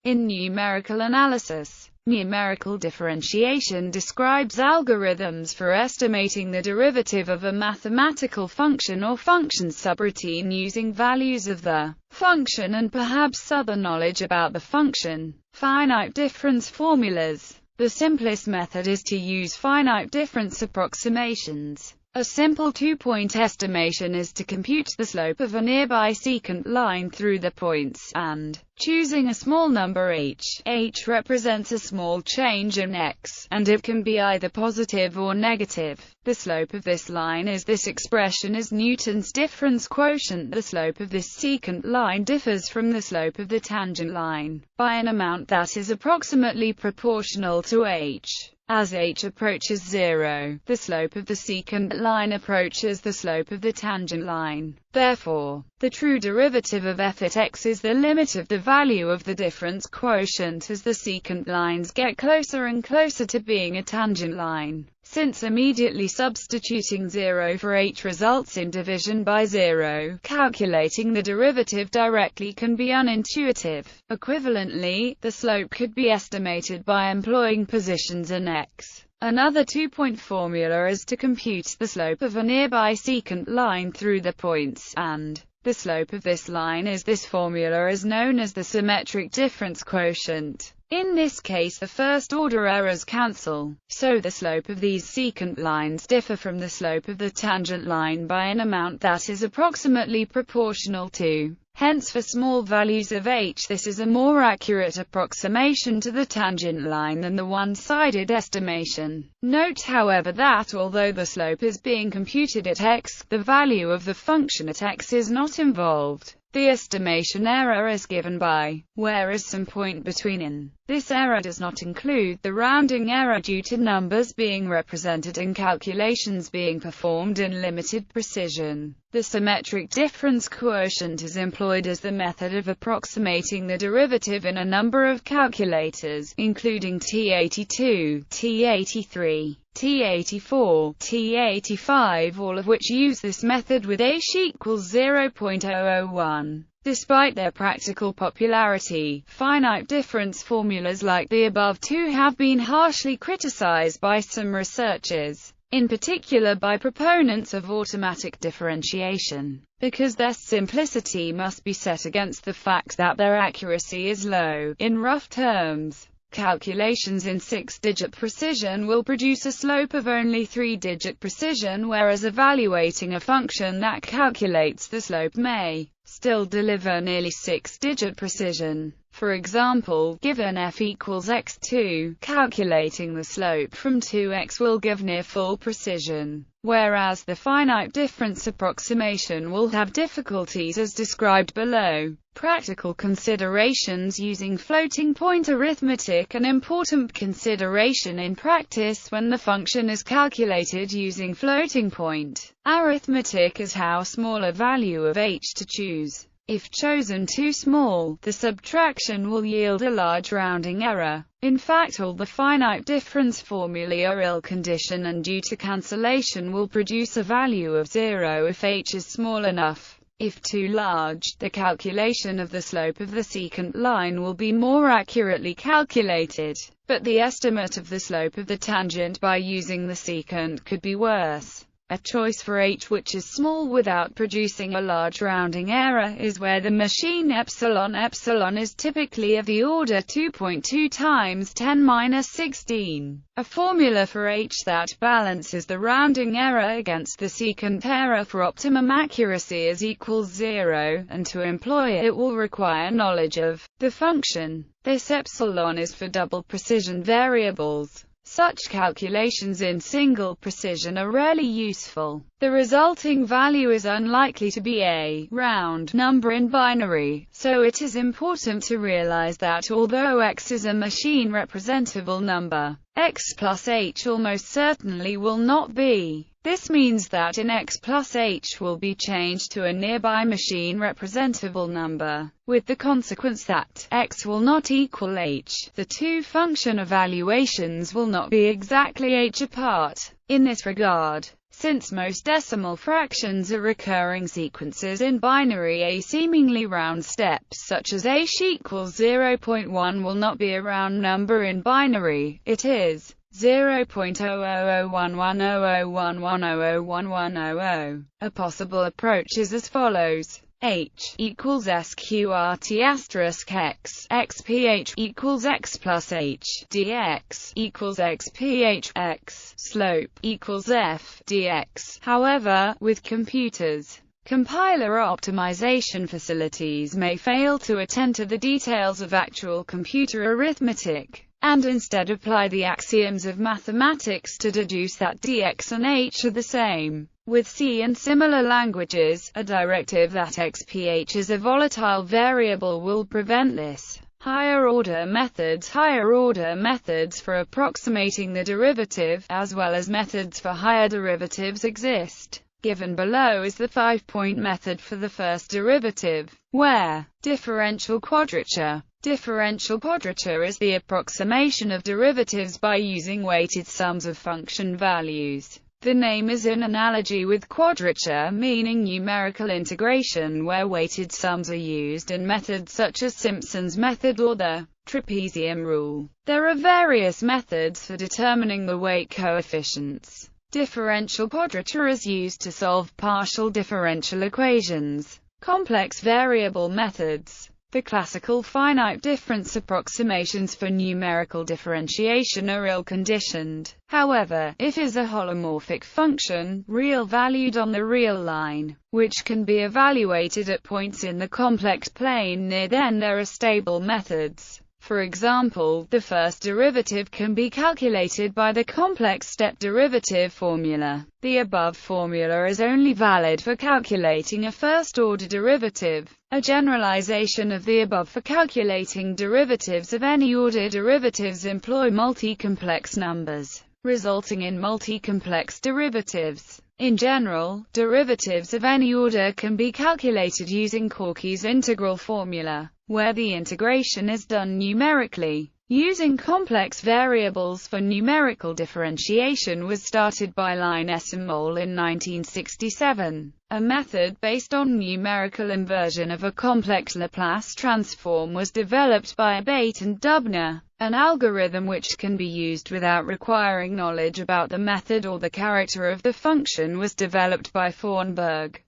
In numerical analysis, numerical differentiation describes algorithms for estimating the derivative of a mathematical function or function subroutine using values of the function and perhaps other knowledge about the function. Finite difference formulas. The simplest method is to use finite difference approximations. A simple two-point estimation is to compute the slope of a nearby secant line through the points, and, choosing a small number h represents a small change in x, and it can be either positive or negative. The slope of this line is this expression is Newton's difference quotient. The slope of this secant line differs from the slope of the tangent line by an amount that is approximately proportional to h. As h approaches 0, the slope of the secant line approaches the slope of the tangent line. Therefore, the true derivative of f at x is the limit of the value of the difference quotient as the secant lines get closer and closer to being a tangent line. Since immediately substituting 0 for h results in division by 0, calculating the derivative directly can be unintuitive. Equivalently, the slope could be estimated by employing positions in x. Another two-point formula is to compute the slope of a nearby secant line through the points, and the slope of this line is this formula is known as the symmetric difference quotient. In this case the first-order errors cancel, so the slope of these secant lines differ from the slope of the tangent line by an amount that is approximately proportional to. Hence for small values of h this is a more accurate approximation to the tangent line than the one-sided estimation. Note however that although the slope is being computed at x, the value of the function at x is not involved. The estimation error is given by where is some point between in. This error does not include the rounding error due to numbers being represented and calculations being performed in limited precision. The symmetric difference quotient is employed as the method of approximating the derivative in a number of calculators, including T82, T83, T84, T85, all of which use this method with h equals 0.001. Despite their practical popularity, finite difference formulas like the above two have been harshly criticized by some researchers, in particular by proponents of automatic differentiation, because their simplicity must be set against the fact that their accuracy is low. In rough terms, calculations in 6-digit precision will produce a slope of only 3-digit precision, whereas evaluating a function that calculates the slope may still deliver nearly 6-digit precision. For example, given f equals x2, calculating the slope from 2x will give near full precision, whereas the finite difference approximation will have difficulties as described below. Practical considerations using floating point arithmetic. An important consideration in practice when the function is calculated using floating point arithmetic is how small a value of h to choose. If chosen too small, the subtraction will yield a large rounding error. In fact, all the finite difference formulae are ill-conditioned and due to cancellation will produce a value of 0 if h is small enough. If too large, the calculation of the slope of the secant line will be more accurately calculated, but the estimate of the slope of the tangent by using the secant could be worse. A choice for h which is small without producing a large rounding error is where the machine epsilon is typically of the order 2.2 times 10⁻16. A formula for h that balances the rounding error against the secant error for optimum accuracy is equals 0, and to employ it will require knowledge of the function. This epsilon is for double precision variables. Such calculations in single precision are rarely useful. The resulting value is unlikely to be a round number in binary, so it is important to realize that although x is a machine representable number, x plus h almost certainly will not be. This means that in x plus h will be changed to a nearby machine representable number, with the consequence that x will not equal h. The two function evaluations will not be exactly h apart. In this regard, Since most decimal fractions are recurring sequences in binary a seemingly round steps such as a equals 0.1 will not be a round number in binary, it is 0.000110011001100. A possible approach is as follows. H equals sqrt asterisk x, xph equals x plus h, dx equals xph, x, slope equals f, dx. However, with computers, compiler optimization facilities may fail to attend to the details of actual computer arithmetic, and instead apply the axioms of mathematics to deduce that dx and h are the same. With C and similar languages, a directive that xph is a volatile variable will prevent this. Higher-order methods for approximating the derivative, as well as methods for higher derivatives exist. Given below is the 5-point method for the first derivative, where differential quadrature. Differential quadrature is the approximation of derivatives by using weighted sums of function values. The name is in analogy with quadrature, meaning numerical integration, where weighted sums are used in methods such as Simpson's method or the trapezium rule. There are various methods for determining the weight coefficients. Differential quadrature is used to solve partial differential equations. Complex variable methods. The classical finite difference approximations for numerical differentiation are ill-conditioned. However, if is a holomorphic function, real-valued on the real line, which can be evaluated at points in the complex plane near, then there are stable methods. For example, the first derivative can be calculated by the complex step derivative formula. The above formula is only valid for calculating a first-order derivative. A generalization of the above for calculating derivatives of any order. Derivatives employ multi-complex numbers, resulting in multi-complex derivatives. In general, derivatives of any order can be calculated using Cauchy's integral formula, where the integration is done numerically. Using complex variables for numerical differentiation was started by Linus and Moll in 1967. A method based on numerical inversion of a complex Laplace transform was developed by Abate and Dubner. An algorithm which can be used without requiring knowledge about the method or the character of the function was developed by Thornburg.